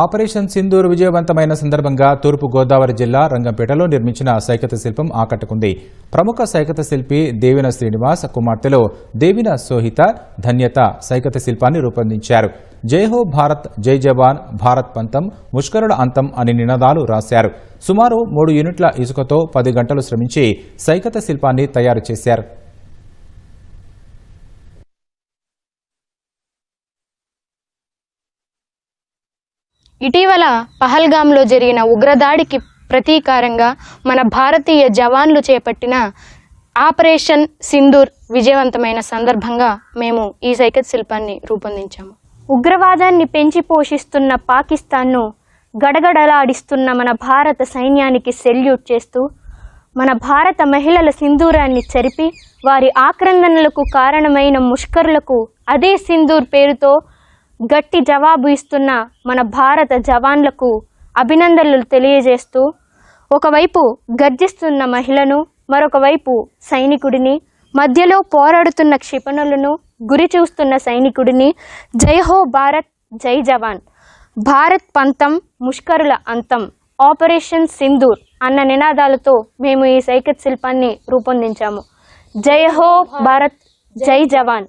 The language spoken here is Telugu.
ఆపరేషన్ సింధూర్ విజయవంతమైన సందర్భంగా తూర్పు గోదావరి జిల్లా రంగంపేటలో నిర్మించిన సైకత శిల్పం ఆకట్టుకుంది. ప్రముఖ సైకత శిల్పి దేవిన శ్రీనివాస్ కుమార్తెలో దేవిన సోహిత ధన్యత సైకత శిల్పాన్ని రూపొందించారు. జై హో భారత్, జై జవాన్, భారత్ పంతం, ముష్కరుల అంతం అని నినాదాలు రాశారు. సుమారు 3 యూనిట్ల ఇసుకతో 10 గంటలు శ్రమించి సైకత శిల్పాన్ని తయారు చేశారు. ఇటీవల పహల్గామ్లో జరిగిన ఉగ్రదాడికి ప్రతీకారంగా మన భారతీయ జవాన్లు చేపట్టిన ఆపరేషన్ సింధూర్ విజయవంతమైన సందర్భంగా మేము ఈ సైకత శిల్పాన్ని రూపొందించాము. ఉగ్రవాదాన్ని పెంచి పోషిస్తున్న పాకిస్తాన్ను గడగడలాడిస్తున్న మన భారత సైన్యానికి సెల్యూట్ చేస్తూ మన భారత మహిళల సింధూరాన్ని చెరిపి వారి ఆక్రందనలకు కారణమైన ముష్కరులకు అదే సింధూర్ పేరుతో గట్టి జవాబు ఇస్తున్న మన భారత జవాన్లకు అభినందనలు తెలియజేస్తూ ఒకవైపు గర్జిస్తున్న మహిళను, మరొక వైపు సైనికుడిని, మధ్యలో పోరాడుతున్న క్షిపణులను గురి చూస్తున్న సైనికుడిని జై హో భారత్, జై జవాన్, భారత్ పంతం, ముష్కరుల అంతం, ఆపరేషన్ సింధూర్ అన్న నినాదాలతో మేము ఈ సైకత శిల్పాన్ని రూపొందించాము. జై హో భారత్, జై జవాన్.